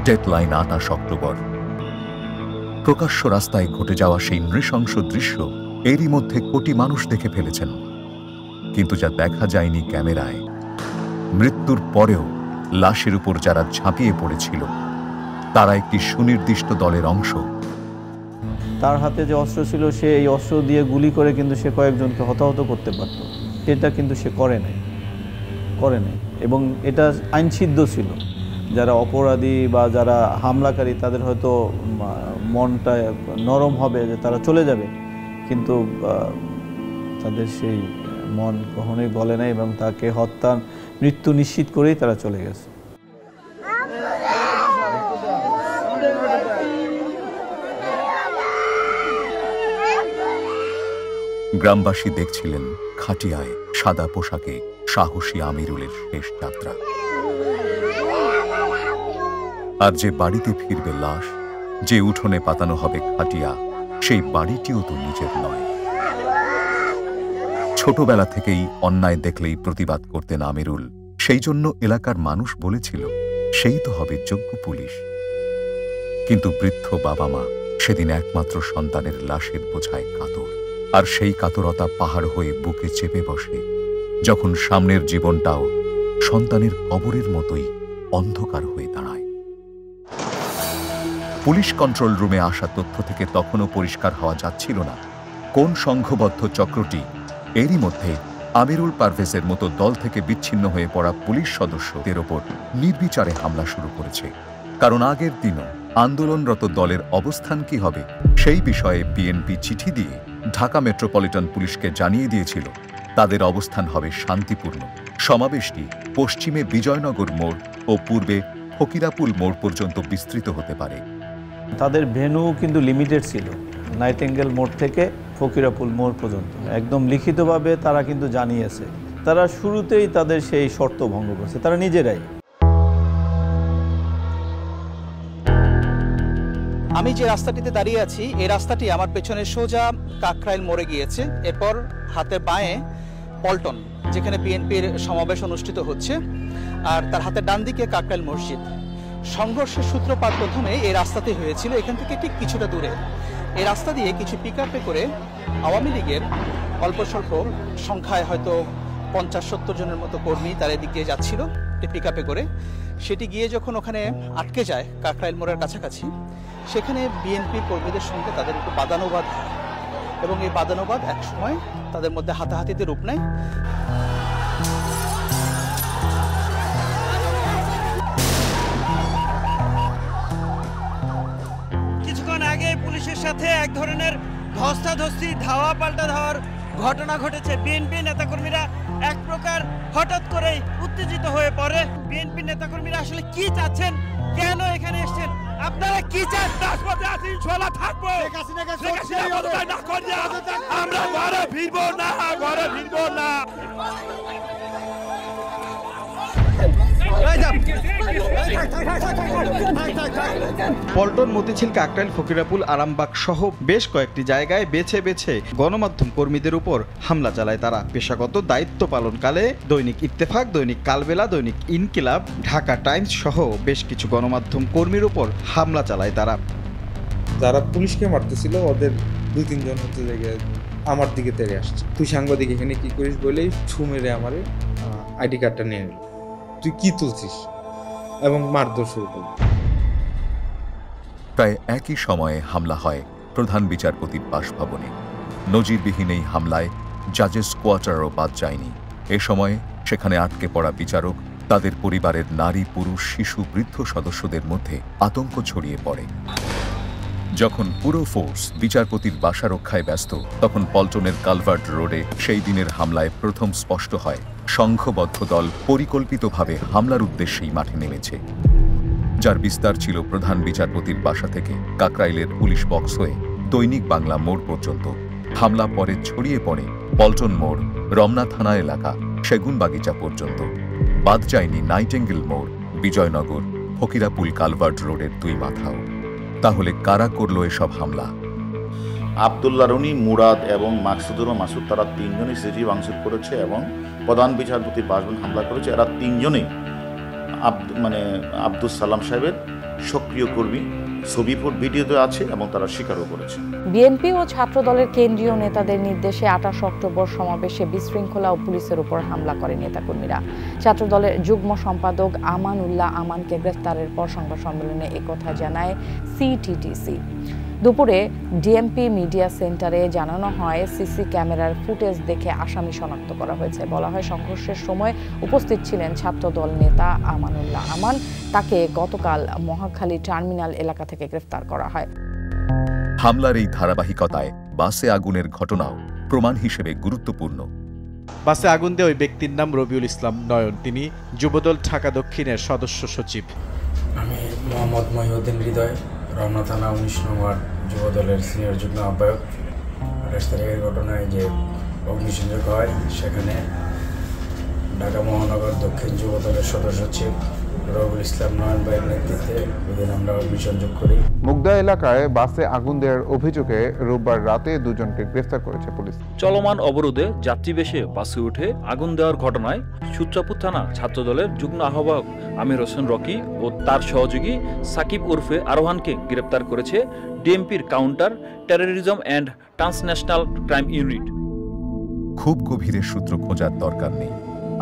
Deadline ২৮ October. প্রকাশ্য রাস্তায় ঘটে যাওয়া সেই নৃশংস দৃশ্য এরই মধ্যে কোটি মানুষ দেখে ফেলেছেন। কিন্তু যা দেখা যায়নি ক্যামেরায়, মৃত্যুর পরেও লাশের উপর যারা ঝাঁপিয়ে পড়েছিল তারা একটি সুনির্দিষ্ট দলের অংশ। তার হাতে যে অস্ত্র ছিল সে এই অস্ত্র দিয়ে গুলি করে কিন্তু সে কয়েকজনকে হতাহত করতে পারত, এটা কিন্তু সে করে নাই এবং এটা আইনসিদ্ধ ছিল। যারা অপরাধী বা যারা হামলাকারী তাদের হয়তো মনটা নরম হবে যে তারা চলে যাবে, কিন্তু তাদের সেই মন কখনোই গলে নাই এবং তাকে হত্যা মৃত্যু নিশ্চিত করেই তারা চলে গেছে। গ্রামবাসী দেখছিলেন খাটিয়ায় সাদা পোশাকে সাহসী আমিরুলের শেষ যাত্রা। আর যে বাড়িতে ফিরবে লাশ, যে উঠোনে পাতানো হবে খাটিয়া, সেই বাড়িটিও তো নিজের নয়। ছোটবেলা থেকেই অন্যায় দেখলেই প্রতিবাদ করতেন আমিরুল। সেই জন্য এলাকার মানুষ বলেছিল সেই তো হবে যোগ্য পুলিশ। কিন্তু বৃদ্ধ বাবা মা সেদিন একমাত্র সন্তানের লাশের বোঝায় কাতর। আর সেই কাতরতা পাহাড় হয়ে বুকে চেপে বসে যখন সামনের জীবনটাও সন্তানের কবরের মতোই অন্ধকার হয়ে দাঁড়ায়। পুলিশ কন্ট্রোল রুমে আসা তথ্য থেকে তখনও পরিষ্কার হওয়া যাচ্ছিল না কোন সংঘবদ্ধ চক্রটি এরই মধ্যে আমিরুল পারভেজের মতো দল থেকে বিচ্ছিন্ন হয়ে পড়া পুলিশ সদস্যদের ওপর নির্বিচারে হামলা শুরু করেছে। কারণ আগের দিনও আন্দোলনরত দলের অবস্থান কি হবে সেই বিষয়ে বিএনপি চিঠি দিয়ে ঢাকা মেট্রোপলিটন পুলিশকে জানিয়ে দিয়েছিল তাদের অবস্থান হবে শান্তিপূর্ণ। সমাবেশটি পশ্চিমে বিজয়নগর মোড় ও পূর্বে ফকিরাপুল মোড় পর্যন্ত বিস্তৃত হতে পারে। তাদের ভেন্যু কিন্তু লিমিটেড ছিল, নাইটিঙ্গেল মোড় থেকে ফকিরাপুল মোড় পর্যন্ত একদম লিখিতভাবে তারা কিন্তু জানিয়েছে। তারা শুরুতেই তাদের সেই শর্ত ভঙ্গ করছে তারা নিজেরাই। আমি যে রাস্তাটিতে দাঁড়িয়ে আছি এই রাস্তাটি আমার পেছনে সোজা কাকরাইল মোড়ে গিয়েছে, এরপর হাতের বাঁয়ে পল্টন যেখানে বিএনপির সমাবেশ অনুষ্ঠিত হচ্ছে, আর তার হাতের ডান দিকে কাকরাইল মসজিদ। সংঘর্ষের সূত্রপাত প্রথমে এই রাস্তাতে হয়েছিল, এখান থেকে ঠিক কিছুটা দূরে। এই রাস্তা দিয়ে কিছু পিকআপে করে আওয়ামী লীগের অল্প স্বল্প সংখ্যায় হয়তো 50-70 জনের মতো কর্মী তার এদিক দিয়ে যাচ্ছিল পিকআপে করে। সেটি গিয়ে যখন ওখানে আটকে যায় কাকরাইল মোড়ের কাছাকাছি, সেখানে বিএনপির কর্মীদের সঙ্গে তাদের একটু বাদানুবাদ হয় এবং এই বাদানুবাদ একসময় তাদের মধ্যে হাতাহাতিতে রূপ নেয়। কিছুক্ষণ আগে পুলিশের সাথে এক ধরনের ধস্তাধস্তি ধাওয়া পাল্টা ধাওয়ার ঘটনা ঘটেছে। বিএনপি নেতাকর্মীরা এক প্রকার হঠাৎ করেই উত্তেজিত হয়ে পড়ে। বিএনপি নেতাকর্মীরা আসলে কি চাচ্ছেন, কেন এখানে এসেছেন, আপনারা কি চান? রাজপথে আছি, ইনশাআল্লাহ থাকবো। আমরা ঘরে ফিরবো না, ঘরে ফিরবো না। পল্টন, মতিঝিল, কাকরাইল, ফকিরাপুল, আরামবাগ সহ বেশ কয়েকটি জায়গায় বেছে বেছে গণমাধ্যম কর্মীদের উপর হামলা চালায় তারা। পেশাগত দায়িত্ব পালনকালে দৈনিক ইত্তেফাক, দৈনিক কালবেলা, দৈনিক ইনকিলাব, ঢাকা টাইমস সহ বেশ কিছু গণমাধ্যম কর্মীর উপর হামলা চালায় তারা। যারা পুলিশকে মারতেছিল ওদের 2-3 জন হচ্ছে আমার দিকে তেড়ে আসছে। তুই সাংবাদিক এখানে কি করিস বলেই ছু মেরে আমার আইডি কার্ডটা নিয়ে নিল। তুই কি তুলছিস এবং মারধর শুরু করল। প্রায় একই সময়ে হামলা হয় প্রধান বিচারপতির বাসভবনে। নজিরবিহীন এই হামলায় জাজেস কোয়ার্টারও বাদ যায়নি। এ সময়ে সেখানে আটকে পড়া বিচারক, তাদের পরিবারের নারী, পুরুষ, শিশু, বৃদ্ধ সদস্যদের মধ্যে আতঙ্ক ছড়িয়ে পড়ে। যখন পুরো ফোর্স বিচারপতির বাসা রক্ষায় ব্যস্ত, তখন পল্টনের কালভার্ট রোডে সেই দিনের হামলায় প্রথম স্পষ্ট হয় সংঘবদ্ধ দল পরিকল্পিতভাবে হামলার উদ্দেশ্যেই মাঠে নেমেছে। যার বিস্তার ছিল প্রধান বিচারপতির বাসা থেকে কাকরাইলের পুলিশ বক্স হয়ে দৈনিক বাংলা মোড় পর্যন্ত। হামলা পরে ছড়িয়ে পড়ে পল্টন মোড়, রমনা থানা এলাকা, সেগুনবাগিচা পর্যন্ত। বাদ যায়নি নাইটিঙ্গেল মোড়, বিজয়নগর, ফকিরাপুল, কালভার্ট রোডের 2 মাথাও। তাহলে কারা করলো এসব হামলা? আব্দুল্লাহ রনি, মুরাদ এবং মাকসুদুর মাসুদ, তারা 3 জনই সিটি ভাঙচুর করেছে এবং প্রধান বিচারপতির বাসভবন হামলা করেছে। এরা 3 জনেই আব্দুল সালাম সাহেবের সক্রিয় কর্মী। ছবি ভিডিওতে আছে এবং তারা স্বীকারও করেছে। বিএনপি ও ছাত্রদলের কেন্দ্রীয় নেতাদের নির্দেশে 28 অক্টোবর সমাবেশে বিশৃঙ্খলা ও পুলিশের উপর হামলা করে নেতাকর্মীরা। ছাত্রদলের যুগ্ম সম্পাদক আমানুল্লাহ আমানকে গ্রেফতারের পর সংবাদ সম্মেলনে একথা জানায় সিটিটিসি। দুপুরে ডিএমপি মিডিয়া সেন্টারে জানানো হয়, সিসি ক্যামেরার ফুটেজ দেখে আসামি শনাক্ত করা হয়েছে। বলা হয়, সংঘর্ষের সময় উপস্থিত ছিলেন ছাত্রদল নেতা আমানুল্লাহ আমান। তাকে গতকাল মহাখালী টার্মিনাল এলাকা থেকে গ্রেফতার করা হয়। হামলার এই ধারাবাহিকতায় বাসে আগুনের ঘটনাও প্রমাণ হিসেবে গুরুত্বপূর্ণ। বাসে আগুন দিয়ে ওই ব্যক্তির নাম রবিউল ইসলাম নয়ন। তিনি যুবদল ঢাকা দক্ষিণের সদস্য সচিব। আমি মোহাম্মদ মহিউদ্দিন হৃদয়, রমনা থানা 19 নং ওয়ার্ড যুবদলের সিনিয়র যুগ্ম আহ্বায়ক। 28 তারিখের ঘটনায় যে অগ্নিসংযোগ হয়, সেখানে ঢাকা মহানগর দক্ষিণ যুবদলের সদস্য সচিব রবিউল ইসলাম নয়ন ভাইয়ের নেতৃত্বে এদিন আমরা অগ্নিসংযোগ করি। মুগদা এলাকায় বাসে আগুন দেওয়ার অভিযোগে রোববার রাতে দুজনকে গ্রেফতার করেছে পুলিশ। চলমান অবরোধে যাত্রী বেশে বাসে উঠে আগুন দেওয়ার ঘটনায় সূত্রাপুর থানা ছাত্রদলের যুগ্ম আহ্বায়ক আমির হোসেন রকি ও তার সহযোগী সাকিব ওরফে আরোহানকে গ্রেপ্তার করেছে ডিএমপির counter terrorism and transnational crime unit. খুব গভীরের সূত্র খোঁজার দরকার নেই।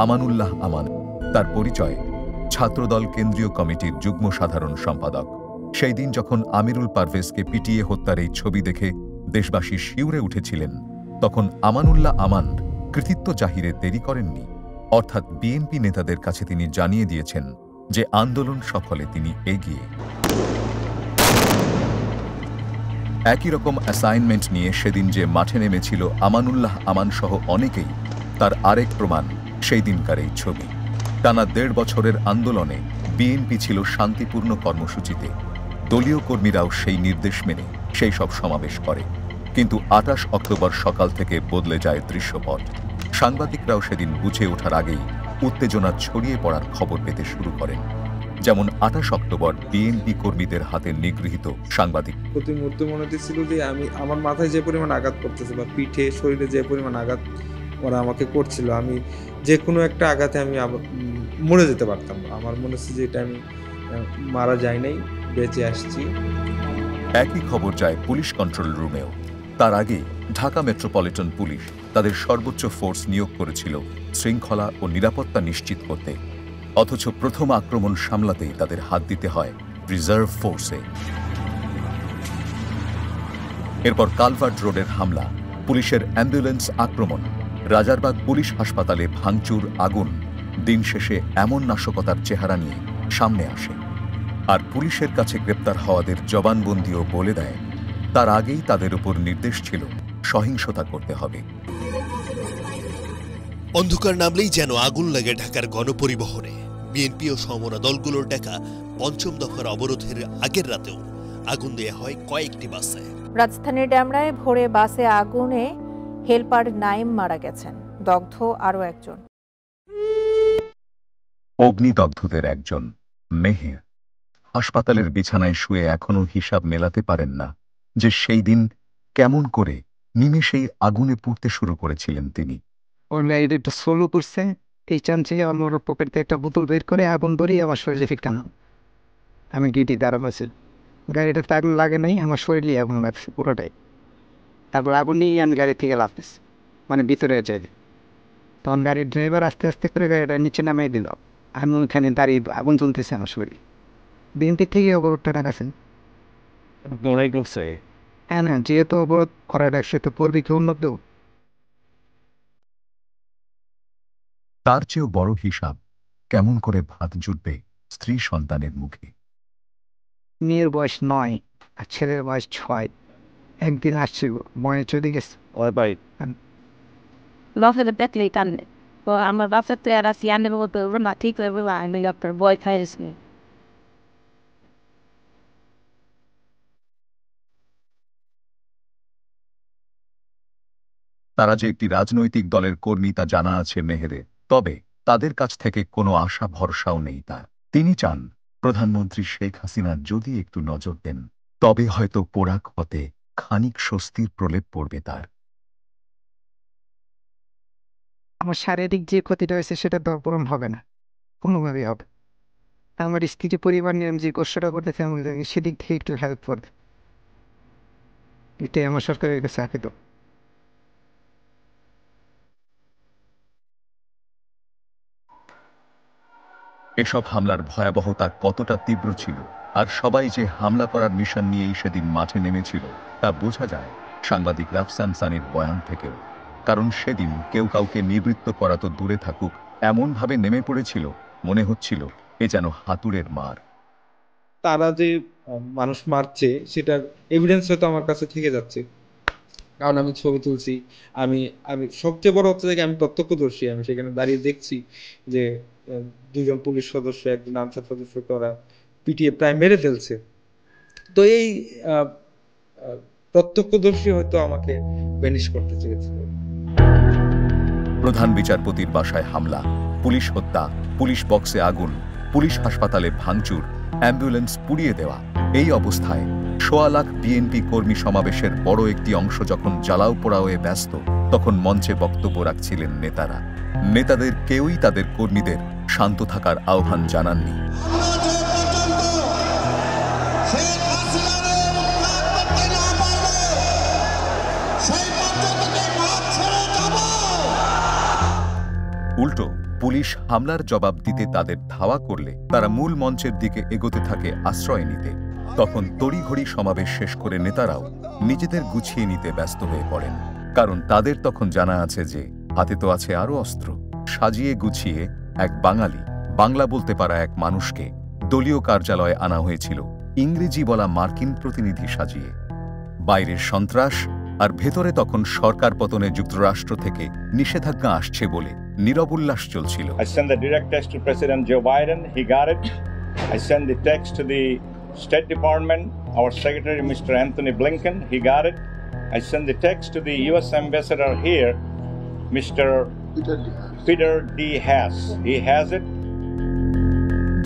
আমানুল্লাহ আমান, তার পরিচয় ছাত্রদল কেন্দ্রীয় কমিটির যুগ্ম সাধারণ সম্পাদক। সেই দিন যখন আমিরুল পারভেজকে পিটিয়ে হত্যার এই ছবি দেখে দেশবাসী শিউরে উঠেছিলেন, তখন আমানুল্লাহ আমান কৃতিত্ব জাহিরে দেরি করেননি। অর্থাৎ বিএনপি নেতাদের কাছে তিনি জানিয়ে দিয়েছেন যে আন্দোলন সফলে তিনি এগিয়ে। একই রকম অ্যাসাইনমেন্ট নিয়ে সেদিন যে মাঠে নেমেছিল আমানুল্লাহ আমান সহ অনেকেই, তার আরেক প্রমাণ সেই দিনকার এই ছবি। টানা 1.5 বছরের আন্দোলনে বিএনপি ছিল শান্তিপূর্ণ কর্মসূচিতে। দলীয় কর্মীরাও সেই নির্দেশ মেনে সেই সব সমাবেশ করে। কিন্তু 28 অক্টোবর সকাল থেকে বদলে যায় দৃশ্যপট। সাংবাদিকরাও সেদিন বুঝে ওঠার আগেই উত্তেজনা ছড়িয়ে পড়ার খবর পেতে শুরু করেন। যেমন 28 অক্টোবর বিএনপি কর্মীদের হাতে নিগৃহীত সাংবাদিক। প্রতি মুহূর্তে মনে হচ্ছিল যে আমার মাথায় যে পরিমাণ আঘাত করতেছে বা পিঠে শরীরে যে পরিমাণ আঘাত ওরা আমাকে করছিল, আমি যে কোনো একটা আঘাতে আমি মরে যেতে পারতাম। আমার মনে হচ্ছে যে এটা আমি মারা যাই নাই, বেঁচে আসছি। একই খবর যায় পুলিশ কন্ট্রোল রুমেও। তার আগে ঢাকা মেট্রোপলিটন পুলিশ তাদের সর্বোচ্চ ফোর্স নিয়োগ করেছিল শৃঙ্খলা ও নিরাপত্তা নিশ্চিত করতে। অথচ প্রথম আক্রমণ সামলাতেই তাদের হাত দিতে হয় রিজার্ভ ফোর্সে। এরপর কালভার্ট রোডের হামলা, পুলিশের অ্যাম্বুলেন্স আক্রমণ, রাজারবাগ পুলিশ হাসপাতালে ভাঙচুর, আগুন। দিন শেষে এমন নাশকতার চেহারা নিয়ে সামনে আসে। আর পুলিশের কাছে গ্রেপ্তার হওয়াদের জবানবন্দিও বলে দেয়, তার আগেই তাদের উপর নির্দেশ ছিল সহিংসতা করতে হবে। অন্ধকার নামলেই যেন আগুন লাগে ঢাকার গণপরিবহনে। বিএনপি ও সমমনা দলগুলোর ডাকা ৫ম দফার অবরোধের আগের রাতেও আগুন দেয়া হয় কয়েকটি বাসে। রাজধানীর ডেমরায় ভোরে বাসে আগুনে হেলপার নাইম মারা গেছেন, দগ্ধ আরও একজন। অগ্নিদগ্ধদের একজন মেহের হাসপাতালের বিছানায় শুয়ে এখনো হিসাব মেলাতে পারেন না যে সেই দিন কেমন করে নিমেষেই আগুনে পুড়তে শুরু করেছিলেন তিনি। ওর গাড়িটা স্লো করছে, এই চান্সে আমার পকেট থেকে একটা বোতল বের করে আগুন ধরেই আমার শরীরে ফিকটানো। আমি গিটি দাঁড়াবো, গাড়িটা আগুন লাগে নাই, আমার শরীরে আগুন লাগছে পুরোটাই। তারপর আগুন নিয়ে আমি গাড়ি থেকে লাফতেছি, মানে ভিতরে যাই। তখন গাড়ির ড্রাইভার আস্তে আস্তে করে গাড়িটা নিচে নামিয়ে দিল। আমি ওখানে দাঁড়িয়ে আগুন চলতেছে আমার শরীরে। বিএনপি থেকে অবরোধটা রাখাছেন। হ্যাঁ না, যেহেতু অবরোধ করা রাখছে তো পড়বি কেউ উন্নত। তার চেয়েও বড় হিসাব, কেমন করে ভাত জুটবে স্ত্রী সন্তানের মুখে। মেয়ের বয়স 9 আর ছেলের বয়স 6। একদিন আসছে, বয়ে চলে গেছে। আমার বাচ্চাতে আর আসি আনের মতো না, ঠিক হবে আমি আপনার বয় খাইছি। তারা যে একটি রাজনৈতিক দলের কর্মী তা জানা আছে মেহেরে, তবে তাদের কাছ থেকে কোনো আশা ভরসাও নেই তার। তিনি চান প্রধানমন্ত্রী শেখ হাসিনা যদি একটু নজর দেন, তবে হয়তো পোড়া ক্ষতে খানিক স্বস্তির প্রলেপ পড়বে তার। আমার শারীরিক যে ক্ষতিটা হয়েছে সেটা তো পূরণ হবে না, কোনোভাবেই হবে। আমার স্ত্রীর পরিবার নিয়ে আমি যে কষ্টটা করতেছি আমি সেদিক থেকে একটু হেল্প করবে, এটাই আমার সরকারের কাছে আপিত। এসব হামলার ভয়াবহতা কতটা তীব্র ছিল আর সবাই যে হামলা করার মিশন নিয়েই সেদিন মাঠে নেমেছিল তা বোঝা যায় সাংবাদিক রাফসান সানির বয়ান থেকেও। কারণ সেদিন কেউ কাউকে নিবৃত্ত করা তো দূরে থাকুক, এমনভাবে নেমে পড়েছিল মনে হচ্ছিল এ যেন হাতুড়ের মার। তারা যে মানুষ মারছে সেটার এভিডেন্স হয়তো আমার কাছে থেকে যাচ্ছে, কারণ আমি ছবি তুলছি, আমি আমি সবচেয়ে বড় হচ্ছে যে আমি প্রত্যক্ষদর্শী, আমি সেখানে দাঁড়িয়ে দেখছি যে দুজন পুলিশ সদস্য একজন আনসার সদস্যকে ওরা পিটিয়ে প্রায় মেরে ফেলছে। তো এই প্রত্যক্ষদর্শী হয়তো আমাকে বেনিশ করতে চেয়েছিল। প্রধান বিচারপতির বাসায় হামলা, পুলিশ হত্যা, পুলিশ বক্সে আগুন, পুলিশ হাসপাতালে ভাঙচুর, অ্যাম্বুলেন্স পুড়িয়ে দেওয়া। এই অবস্থায় ১.৫ লাখ বিএনপি কর্মী সমাবেশের বড় একটি অংশ যখন জ্বালাও পোড়াওয়ে ব্যস্ত, তখন মঞ্চে বক্তব্য রাখছিলেন নেতারা। নেতাদের কেউই তাদের কর্মীদের শান্ত থাকার আহ্বান জানাননি। উল্টো পুলিশ হামলার জবাব দিতে তাদের ধাওয়া করলে তারা মূল মঞ্চের দিকে এগোতে থাকে আশ্রয় নিতে। তখন তড়িঘড়ি সমাবেশ শেষ করে নেতারাও নিজেদের গুছিয়ে নিতে ব্যস্ত হয়ে পড়েন, কারণ তাদের তখন জানা আছে যে হাতে তো আছে আরও অস্ত্র। সাজিয়ে গুছিয়ে এক বাঙালি, বাংলা বলতে পারা এক মানুষকে দলীয় কার্যালয়ে আনা হয়েছিল ইংরেজি বলা মার্কিন প্রতিনিধি সাজিয়ে। বাইরের সন্ত্রাস আর ভেতরে তখন সরকার পতনে যুক্তরাষ্ট্র থেকে নিষেধাজ্ঞা আসছে বলে নীরব উল্লাস চলছিল। I sent the direct text to President Joe Biden. He got it. I sent the text to the State Department, our Secretary, Mr. Anthony Blinken. He got it. I sent the text to the U.S. Ambassador here, Mr. Peter D. Haas. He has it.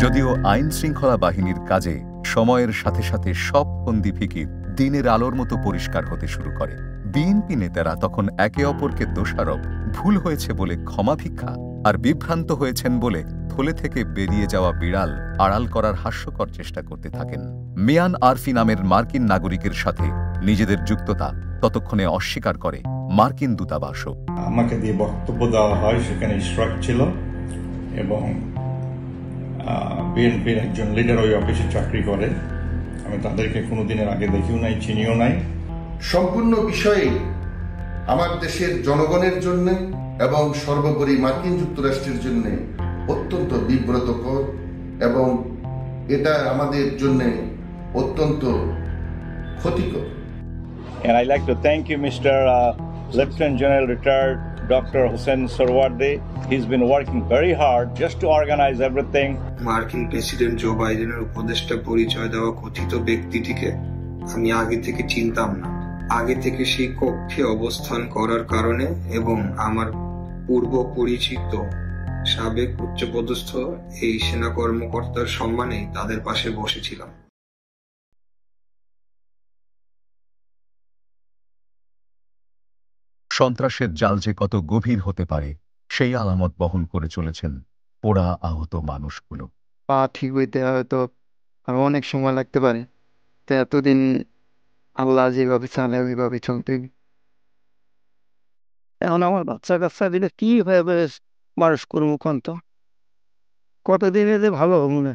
যদিও আইন শৃঙ্খলা বাহিনীর কাজে সময়ের সাথে সাথে সব ফন্দি ফিকির দিনের আলোর মতো পরিষ্কার হতে শুরু করে, বিএনপি নেতারা তখন একে অপরকে দোষারোপ, ভুল হয়েছে বলে ক্ষমা ভিক্ষা আর বিভ্রান্ত হয়েছেন বলে থলে থেকে বেরিয়ে যাওয়া বিড়াল আড়াল করার হাস্যকর চেষ্টা করতে থাকেন। মিয়ান আরফি নামের মার্কিন নাগরিকের সাথে নিজেদের যুক্ততা ততক্ষণে অস্বীকার করে মার্কিন দূতাবাসও। আমাকে দিয়ে বক্তব্য দেওয়া হয়, সেখানে ইশরাক ছিল এবং বিএনপির একজন লিডার ওই অফিসে চাকরি করে। আমি তাদেরকে কোনোদিনের আগে দেখিও নাই, চিনিও নাই। সম্পূর্ণ বিষয়ে আমার দেশের জনগণের জন্য এবং সর্বোপরি মার্কিন যুক্তরাষ্ট্রের জন্য অত্যন্ত বিব্রতকর এবং এটা আমাদের জন্য অত্যন্ত ক্ষতিকর। And I'd like to thank you, Mr. Lieutenant General Retired Dr. Hussein Sarwardi. He's been working very hard just to organize everything. মার্কিন প্রেসিডেন্ট জো বাইডেনের উপদেষ্টা পরিচয় দেওয়া কথিত ব্যক্তিটিকে আমি আগে থেকে চিনতাম না। আগে থেকে সেই কক্ষে অবস্থান করার কারণে এবং আমার পূর্ব পরিচিত সাবেক উচ্চপদস্থ এই সেনা কর্মকর্তার সম্মানে তাদের পাশে বসেছিলাম। সন্ত্রাসের জাল যে কত গভীর হতে পারে সেই আলামত বহন করে চলেছেন পোড়া আহত মানুষগুলো। পা ঠিক হইতে হয়তো আরো অনেক সময় লাগতে পারে, তো এতদিন আল্লাহ যেভাবে চালে ওইভাবে চলতে। এখন আমার বাচ্চা কাচ্চা দিলে কি ভাবে মানুষ করবো কন্ত, কতদিন এলে ভালো মনে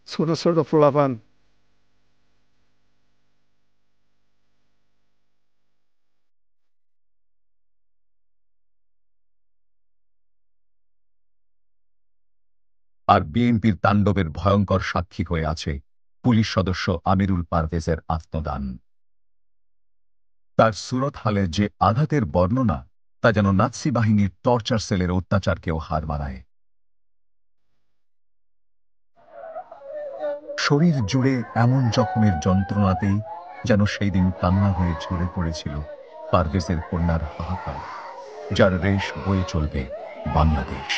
ছোট ছোট পোলাপান। আর বিএনপির তাণ্ডবের ভয়ঙ্কর সাক্ষী হয়ে আছে পুলিশ সদস্য আমিরুল পারভেজের আত্মদান। তার সুরত হালে যে আঘাতের বর্ণনা তা যেন নাৎসি বাহিনীর টর্চার সেলের অত্যাচারকেও হার মানায়। শরীর জুড়ে এমন জখমের যন্ত্রণাতেই যেন সেই দিন কান্না হয়ে ঝরে পড়েছিল পারভেজের কন্যার হাহাকার, যার রেশ বয়ে চলবে বাংলাদেশ।